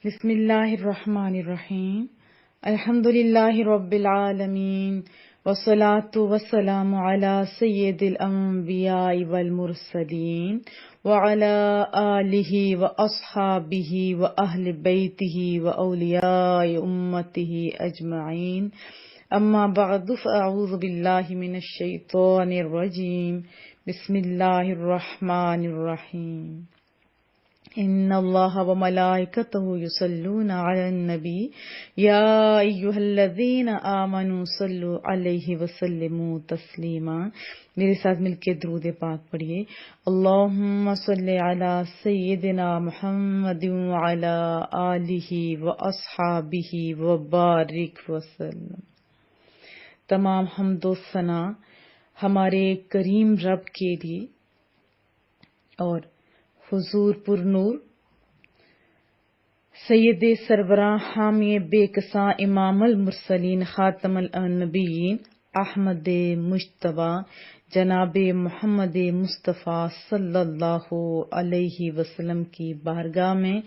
بسم اللہ الرحمن الرحیم الحمد للہ رب العالمین والصلاة والسلام علی سید الانبیاء والمرسلین وعلی آلہ واصحابہ واہل بیتہ واولیاء امتہ اجمعین اما بعد فاعوذ باللہ من الشیطان الرجیم بسم اللہ الرحمن الرحیم ان اللہ وملائکتہ یصلون علی النبی یا ایھا الذین آمنوا صلوا علیہ وسلموا تسلیما۔ میرے ساتھ مل کے درود پاک پڑھیے۔ اللہم صلی علی سیدنا محمد وعلی آلہ واصحابہ وبارک وسلم۔ تمام حمد و ثنا ہمارے کریم رب کے لیے اور حضور پر نور سید سربراہ حامی بے کساں امام المرسلین خاتم النبیین احمد مجتبی جناب محمد مصطفیٰ صلی اللہ علیہ وسلم کی بارگاہ میں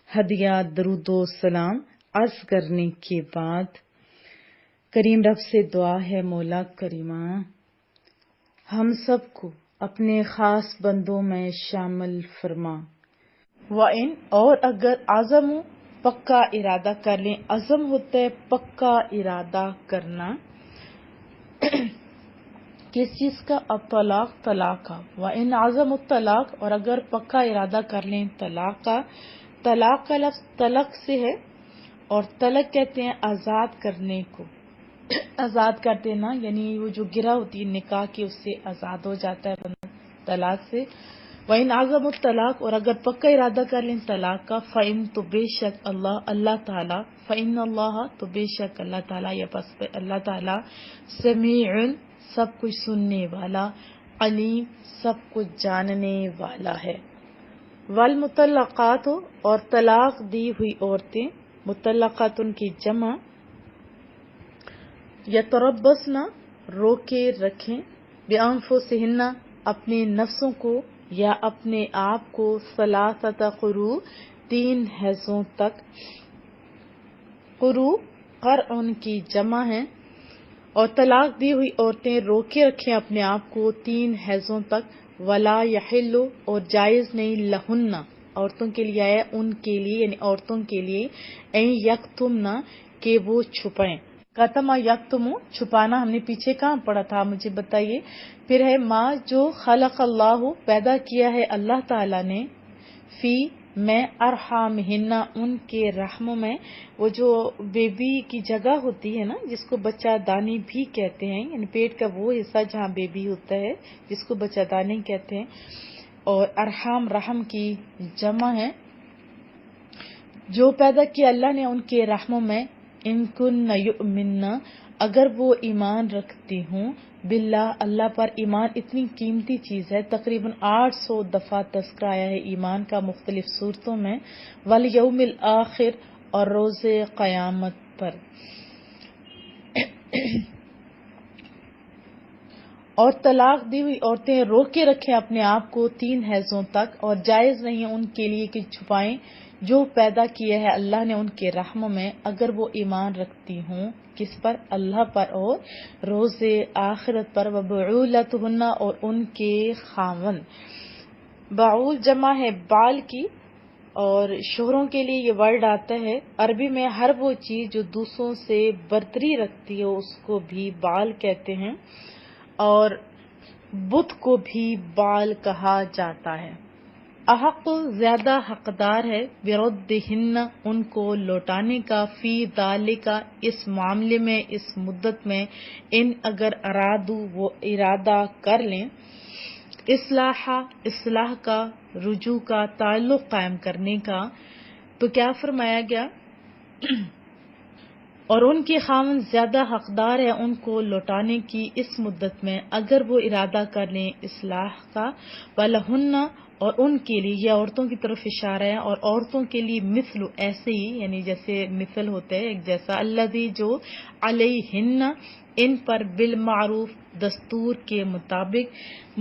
ہدیہ درود و سلام عرض کرنے کے بعد کریم رب سے دعا ہے، مولا کریمہ ہم سب کو اپنے خاص بندوں میں شامل فرما۔ وَإِن اور اگر عزم پکا ارادہ کر لیں، عزم ہوتا ہے پکا ارادہ کرنا کس چیز کا؟ الطلاق، طلاق کا۔ وَإِن عزم الطلاق اور اگر پکا ارادہ کر لیں طلاق کا۔ طلاق کا لفظ طلق سے ہے اور طلق کہتے ہیں آزاد کرنے کو، آزاد کر دینا، یعنی وہ جو گرہ ہوتی ہے نکاح کی اس سے آزاد ہو جاتا ہے بندہ طلاق سے۔ وَإِنْ عَزَمُوا الطلاق اور اگر پکا ارادہ کر لیں طلاق کا، فَإِن تو بے شک اللہ تعالیٰ، فَإِنَّ اللَّهَ تو بے شک اللہ تعالیٰ یا پس اللہ تعالیٰ، سمیع سب کچھ سننے والا، علیم سب کچھ جاننے والا ہے۔ والمطلقات اور طلاق دی ہوئی عورتیں، مطلقات ان کی جمع، یتربصن روکے رکھیں، بانفسہن اپنے نفسوں کو یا اپنے آپ کو، ثلاثۃ قروء 3 حیضوں تک۔ قروء قرء کی جمع ہے، اور طلاق دی ہوئی عورتیں روکے رکھیں اپنے آپ کو 3 حیضوں تک۔ ولا یحل اور جائز نہیں، لہن عورتوں کے لیے آیا، ان کے لیے یعنی عورتوں کے لیے، این یکتمن کہ وہ چھپائیں۔ کتم یکتم چھپانا ہم نے پیچھے کہاں پڑھا تھا مجھے بتائیے۔ پھر ہے ما جو خلق اللہ پیدا کیا ہے اللہ تعالیٰ نے، فی میں، ارحامہن ان کے رحموں میں، وہ جو بیبی کی جگہ ہوتی ہے نا جس کو بچہ دانی بھی کہتے ہیں، یعنی پیٹ کا وہ حصہ جہاں بیبی ہوتا ہے جس کو بچہ دانی کہتے ہیں، اور ارحام رحم کی جمع ہے، جو پیدا کیا اللہ نے ان کے رحموں میں، ان کن یؤمن اگر وہ ایمان رکھتی ہوں، باللہ اللہ پر۔ ایمان اتنی قیمتی چیز ہے، تقریباً 800 دفعہ تذکرہ آیا ہے ایمان کا مختلف صورتوں میں، والیوم الآخر اور روز قیامت پر۔ اور طلاق دی ہوئی عورتیں روکے رکھیں اپنے آپ کو 3 حیضوں تک، اور جائز نہیں ہے ان کے لیے کہ چھپائیں جو پیدا کیا ہے اللہ نے ان کے رحموں میں، اگر وہ ایمان رکھتی ہوں کس پر؟ اللہ پر اور روز آخرت پر۔ وبعولتہن اور ان کے خاوند، بعول جمع ہے بال کی، اور شوہروں کے لیے یہ ورڈ آتا ہے عربی میں، ہر وہ چیز جو دوسروں سے برتری رکھتی ہے اس کو بھی بال کہتے ہیں، اور بت کو بھی بال کہا جاتا ہے۔ احق زیادہ حقدار ہے، بردہن ان کو لوٹانے کا، فی ذالک اس معاملے میں، اس مدت میں، ان اگر ارادو وہ ارادہ کر لیں، اصلاح کا، رجوع کا، تعلق قائم کرنے کا۔ تو کیا فرمایا گیا؟ اور ان کے خاوند زیادہ حقدار ہے ان کو لوٹانے کی اس مدت میں اگر وہ ارادہ کر لیں اصلاح کا۔ وَلَهُنَّ اور ان کے لیے، یہ عورتوں کی طرف اشارہ ہے، اور عورتوں کے لیے مثل ایسے ہی، یعنی جیسے مثل ہوتا ہے ایک جیسا، الذی جو علیہن ان پر بالمعروف دستور کے مطابق،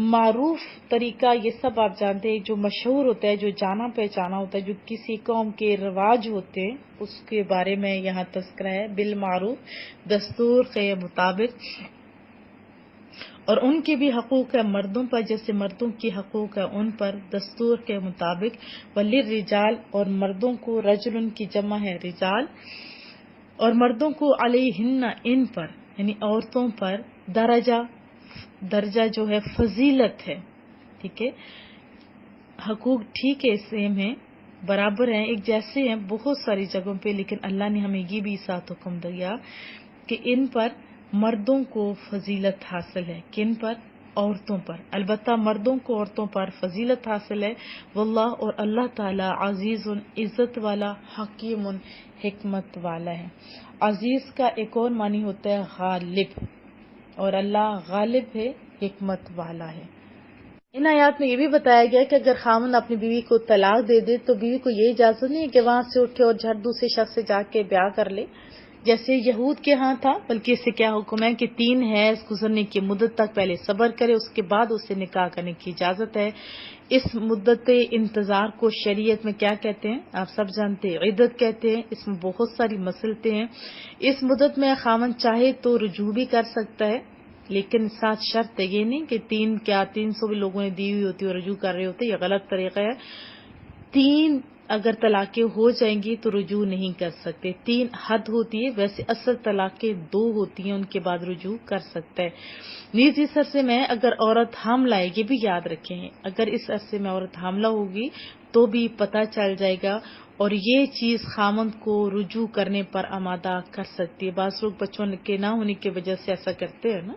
معروف طریقہ یہ سب آپ جانتے ہیں، جو مشہور ہوتا ہے، جو جانا پہچانا ہوتا ہے، جو کسی قوم کے رواج ہوتے ہیں، اس کے بارے میں یہاں تذکرہ ہے، بالمعروف دستور کے مطابق۔ اور ان کے بھی حقوق ہے مردوں پر، جیسے مردوں کی حقوق ہے ان پر دستور کے مطابق، وللرجال اور مردوں کو، رجل کی جمع ہے رجال، اور مردوں کو علیہن ان پر، یعنی عورتوں پر، درجہ جو ہے فضیلت ہے، ٹھیک ہے، حقوق ٹھیک ہے، سیم ہے، برابر ہیں، ایک جیسے ہیں بہت ساری جگہوں پہ، لیکن اللہ نے ہمیں یہ بھی ساتھ حکم دیا کہ ان پر مردوں کو فضیلت حاصل ہے، کن پر؟ عورتوں پر، البتہ مردوں کو عورتوں پر فضیلت حاصل ہے، واللہ اور اللہ تعالی عزیز عزت والا، حکیم حکمت والا ہے۔ عزیز کا ایک اور معنی ہوتا ہے غالب، اور اللہ غالب ہے، حکمت والا ہے۔ ان آیات میں یہ بھی بتایا گیا کہ اگر خاوند اپنی بیوی کو طلاق دے دے تو بیوی کو یہ اجازت نہیں ہے کہ وہاں سے اٹھے اور جھٹ دوسرے شخص سے جا کے بیاہ کر لے، جیسے یہود کے ہاں تھا، بلکہ اس سے کیا حکم ہے کہ 3 حیض گزرنے کی مدت تک پہلے صبر کرے، اس کے بعد اسے نکاح کرنے کی اجازت ہے۔ اس مدت انتظار کو شریعت میں کیا کہتے ہیں؟ آپ سب جانتے ہیں، عدت کہتے ہیں۔ اس میں بہت ساری مسئلے ہیں۔ اس مدت میں خاوند چاہے تو رجوع بھی کر سکتا ہے، لیکن ساتھ شرط ہے، یہ نہیں کہ 300 بھی لوگوں نے دی ہوئی ہوتی اور رجوع کر رہے ہوتے، یہ غلط طریقہ ہے۔ 3 اگر طلاقیں ہو جائیں گی تو رجوع نہیں کر سکتے، 3 حد ہوتی ہے، ویسے اصل طلاقیں 2 ہوتی ہیں، ان کے بعد رجوع کر سکتا ہے۔ نیز اس عرصے میں اگر عورت حاملہ ہے، یہ بھی یاد رکھیں، اگر اس عرصے میں عورت حاملہ ہوگی تو بھی پتہ چل جائے گا، اور یہ چیز خاوند کو رجوع کرنے پر آمادہ کر سکتی ہے۔ بعض لوگ بچوں کے نہ ہونے کی وجہ سے ایسا کرتے ہیں نا،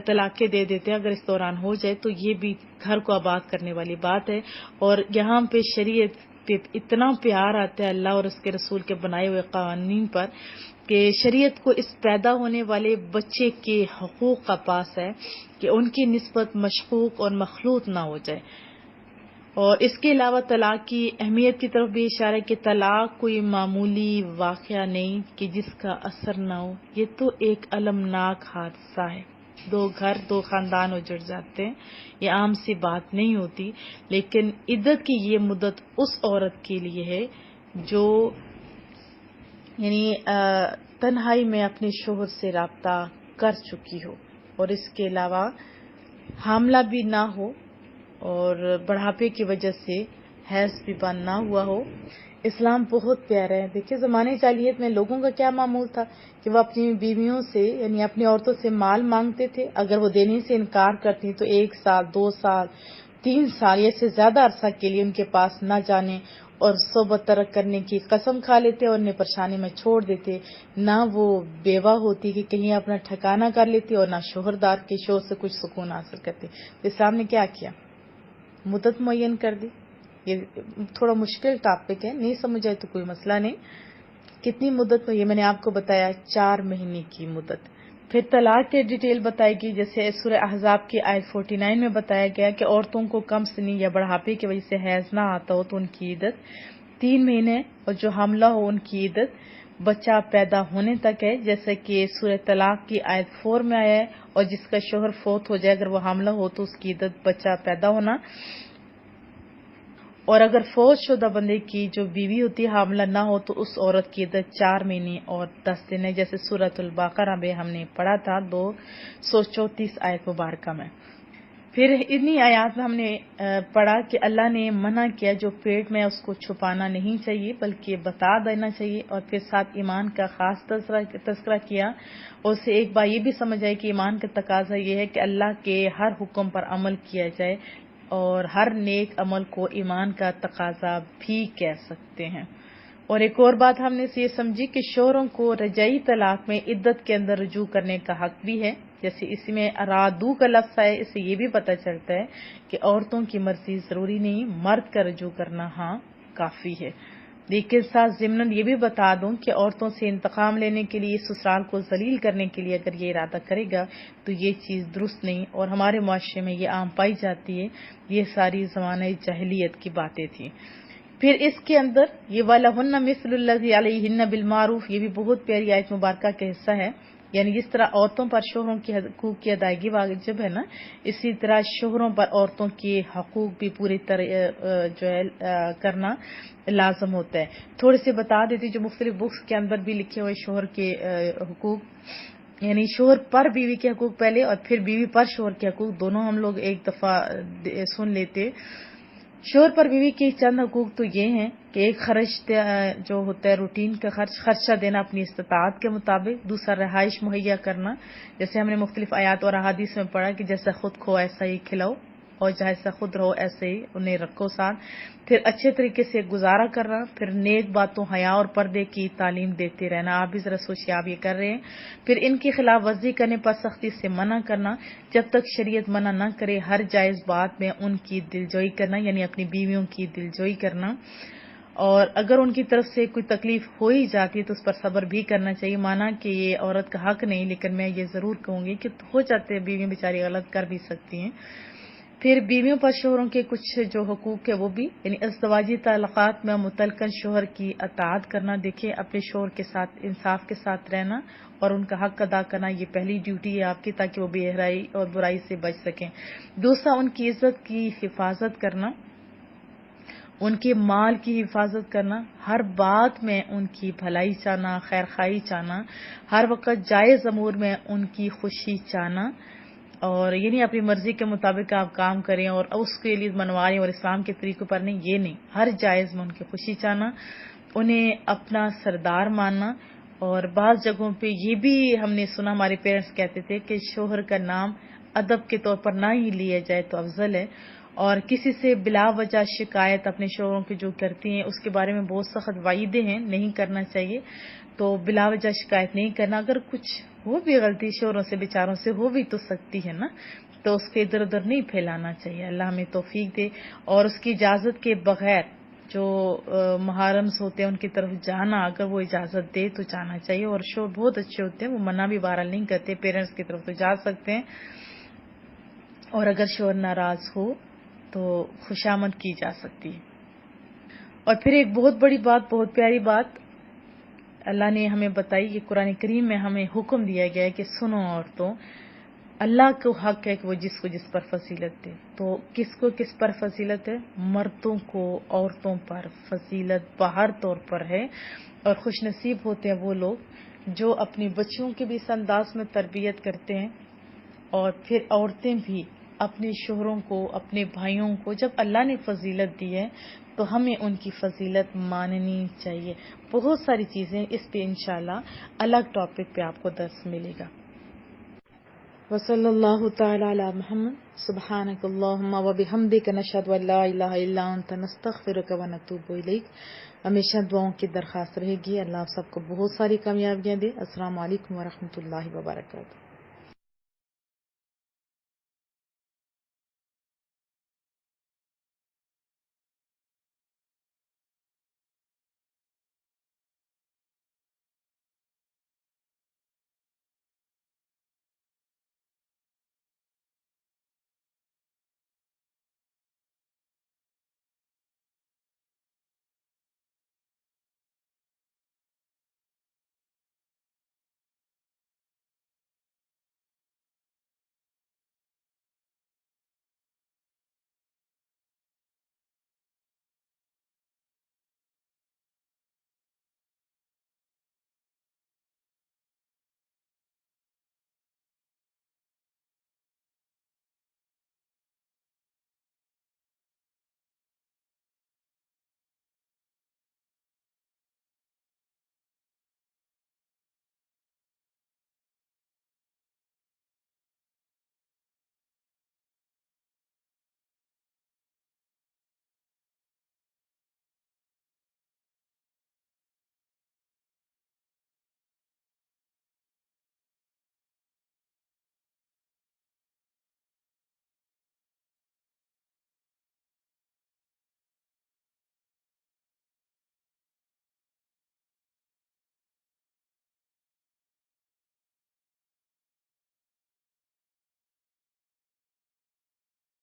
طلاقیں دے دیتے ہیں، اگر اس دوران ہو جائے تو یہ بھی گھر کو آباد کرنے والی بات ہے۔ اور یہاں پہ شریعت پہ اتنا پیار آتا ہے اللہ اور اس کے رسول کے بنائے ہوئے قوانین پر، کہ شریعت کو اس پیدا ہونے والے بچے کے حقوق کا پاس ہے کہ ان کی نسبت مشکوک اور مخلوط نہ ہو جائے۔ اور اس کے علاوہ طلاق کی اہمیت کی طرف بھی اشارہ ہے کہ طلاق کوئی معمولی واقعہ نہیں کہ جس کا اثر نہ ہو، یہ تو ایک المناک حادثہ ہے، 2 گھر 2 خاندان اجڑ جاتے ہیں، یہ عام سی بات نہیں ہوتی۔ لیکن عدت کی یہ مدت اس عورت کے لیے ہے جو یعنی تنہائی میں اپنے شوہر سے رابطہ کر چکی ہو، اور اس کے علاوہ حاملہ بھی نہ ہو، اور بڑھاپے کی وجہ سے حیض بھی بند نہ ہوا ہو۔ اسلام بہت پیارا ہے۔ دیکھیں زمانے جاہلیت میں لوگوں کا کیا معمول تھا کہ وہ اپنی بیویوں سے، یعنی اپنی عورتوں سے مال مانگتے تھے، اگر وہ دینے سے انکار کرتی تو 1 سال 2 سال 3 سال یا سے زیادہ عرصہ کے لیے ان کے پاس نہ جانے اور صحبت ترک کرنے کی قسم کھا لیتے اور انہیں پریشانی میں چھوڑ دیتے۔ نہ وہ بیوہ ہوتی کہ کہیں اپنا ٹھکانہ کر لیتی، اور نہ شوہردار کے شوہر سے کچھ سکون حاصل کرتے۔ تو اسلام نے کیا کیا؟ مدت معین کر دی۔ یہ تھوڑا مشکل ٹاپک ہے، نہیں سمجھ آئے تو کوئی مسئلہ نہیں۔ کتنی مدت؟ یہ میں نے آپ کو بتایا 4 مہینے کی مدت۔ پھر طلاق کی ڈیٹیل بتائی گئی، جیسے سورہ احزاب کی آیت 49 میں بتایا گیا کہ عورتوں کو کم سنی یا بڑھاپے کی وجہ سے حیض نہ آتا ہو تو ان کی عدت 3 مہینے، اور جو حاملہ ہو ان کی عدت بچہ پیدا ہونے تک ہے، جیسے کہ سورہ طلاق کی آیت 4 میں آیا ہے، اور جس کا شوہر فوت ہو جائے اگر وہ حاملہ ہو تو اس کی عدت بچہ پیدا ہونا، اور اگر فوت شدہ بندے کی جو بیوی ہوتی ہے حاملہ نہ ہو تو اس عورت کی عدت 4 مہینے اور 10 دن ہے، جیسے سورۃ البقرہ میں ہم نے پڑھا تھا 234 آیت مبارکہ میں۔ پھر انہی آیات میں ہم نے پڑھا کہ اللہ نے منع کیا جو پیٹ میں اس کو چھپانا نہیں چاہیے بلکہ بتا دینا چاہیے، اور پھر ساتھ ایمان کا خاص تذکرہ کیا، اور اسے ایک بار یہ بھی سمجھ آئی کہ ایمان کا تقاضا یہ ہے کہ اللہ کے ہر حکم پر عمل کیا جائے، اور ہر نیک عمل کو ایمان کا تقاضا بھی کہہ سکتے ہیں۔ اور ایک اور بات ہم نے یہ سمجھی کہ شوہروں کو رجعی طلاق میں عدت کے اندر رجوع کرنے کا حق بھی ہے، جیسے اس میں ارادو کا لفظ ہے، اس سے یہ بھی پتہ چلتا ہے کہ عورتوں کی مرضی ضروری نہیں، مرد کا رجوع کرنا ہاں کافی ہے۔ لیکن ساتھ ضمن یہ بھی بتا دوں کہ عورتوں سے انتقام لینے کے لیے، سسرال کو ذلیل کرنے کے لیے اگر یہ ارادہ کرے گا تو یہ چیز درست نہیں، اور ہمارے معاشرے میں یہ عام پائی جاتی ہے. یہ ساری زمانہ جاہلیت کی باتیں تھیں. پھر اس کے اندر یہ وَلَهُنَّ مِثْلُ الَّذِي عَلَيْهِنَّ بِالْمَعْرُوفِ، یہ بھی بہت پیاری آیت مبارکہ کا حصہ ہے. یعنی جس طرح عورتوں پر شوہروں کے حقوق کی ادائیگی واجب ہے نا، اسی طرح شوہروں پر عورتوں کے حقوق بھی پوری طرح جو ہے کرنا لازم ہوتا ہے. تھوڑے سے بتا دیتی جو مختلف بکس کے اندر بھی لکھے ہوئے شوہر کے حقوق، یعنی شوہر پر بیوی کے حقوق پہلے اور پھر بیوی پر شوہر کے حقوق دونوں ہم لوگ ایک دفعہ سن لیتے. شوہر پر بیوی کے چند حقوق تو یہ ہیں کہ ایک خرچ جو ہوتا ہے روٹین کا خرچہ دینا اپنی استطاعت کے مطابق. دوسرا رہائش مہیا کرنا، جیسے ہم نے مختلف آیات اور احادیث میں پڑھا کہ جیسا خود کھو ایسا ہی کھلاؤ، اور جیسا خود رہو ایسے ہی انہیں رکھو ساتھ. پھر اچھے طریقے سے گزارا کرنا، پھر نیک باتوں، حیا اور پردے کی تعلیم دیتے رہنا. آپ بھی ذرا سوچیے آپ یہ کر رہے ہیں. پھر ان کی خلاف ورزی کرنے پر سختی سے منع کرنا، جب تک شریعت منع نہ کرے ہر جائز بات میں ان کی دلجوئی کرنا، یعنی اپنی بیویوں کی دلجوئی کرنا. اور اگر ان کی طرف سے کوئی تکلیف ہو ہی جاتی ہے تو اس پر صبر بھی کرنا چاہیے. مانا کہ یہ عورت کا حق نہیں، لیکن میں یہ ضرور کہوں گی کہ ہو جاتے ہیں بیویاں بیچاری غلط کر بھی سکتی ہیں. پھر بیویوں پر شوہروں کے کچھ جو حقوق ہے وہ بھی، یعنی ازدواجی تعلقات میں متعلقاً شوہر کی اطاعت کرنا. دیکھیں اپنے شوہر کے ساتھ انصاف کے ساتھ رہنا اور ان کا حق ادا کرنا، یہ پہلی ڈیوٹی ہے آپ کی، تاکہ وہ بے حیائی اور برائی سے بچ سکیں. دوسرا ان کی عزت کی حفاظت کرنا، ان کے مال کی حفاظت کرنا، ہر بات میں ان کی بھلائی چاہنا، خیر خواہی چاہنا، ہر وقت جائز امور میں ان کی خوشی چاہنا. اور یہ نہیں اپنی مرضی کے مطابق آپ کام کریں اور اس کے لیے منوائیں اور اسلام کے طریقوں پر نہیں، یہ نہیں، ہر جائز میں ان کی خوشی چاہنا، انہیں اپنا سردار ماننا. اور بعض جگہوں پہ یہ بھی ہم نے سنا، ہمارے پیرنٹس کہتے تھے کہ شوہر کا نام ادب کے طور پر نہ ہی لیا جائے تو افضل ہے. اور کسی سے بلا وجہ شکایت اپنے شوہروں کی جو کرتی ہیں اس کے بارے میں بہت سخت وعیدیں ہیں، نہیں کرنا چاہیے. تو بلا وجہ شکایت نہیں کرنا. اگر کچھ وہ بھی غلطی شوہروں سے بیچاروں سے ہو بھی تو سکتی ہے نا، تو اس کے ادھر ادھر نہیں پھیلانا چاہیے. اللہ ہمیں توفیق دے. اور اس کی اجازت کے بغیر جو محارمز ہوتے ہیں ان کی طرف جانا، اگر وہ اجازت دے تو جانا چاہیے. اور شوہر بہت اچھے ہوتے ہیں، وہ منع بھی بہرحال نہیں کرتے، پیرنٹس کی طرف تو جا سکتے ہیں. اور اگر شوہر ناراض ہو تو خوشامد کی جا سکتی ہے. اور پھر ایک بہت بڑی بات، بہت پیاری بات اللہ نے ہمیں بتائی، یہ قرآن کریم میں ہمیں حکم دیا گیا ہے کہ سنو عورتوں، اللہ کو حق ہے کہ وہ جس کو جس پر فضیلت دے. تو کس کو کس پر فضیلت ہے؟ مردوں کو عورتوں پر فضیلت باہر طور پر ہے. اور خوش نصیب ہوتے ہیں وہ لوگ جو اپنی بچیوں کی بھی اس انداز میں تربیت کرتے ہیں. اور پھر عورتیں بھی اپنے شوہروں کو، اپنے بھائیوں کو جب اللہ نے فضیلت دی ہے تو ہمیں ان کی فضیلت ماننی چاہیے. بہت ساری چیزیں اس پہ انشاءاللہ الگ ٹاپک پہ آپ کو درس ملے گا. وصلی اللہ تعالی علی محمد. سبحانک اللہم وبحمدک، نشہد ان لا الہ الا انت، نستغفرک ونتوب الیک. ہمیشہ دعاؤں کی درخواست رہے گی. اللہ آپ سب کو بہت ساری کامیابیاں دے. السلام علیکم ورحمۃ اللہ وبرکاتہ.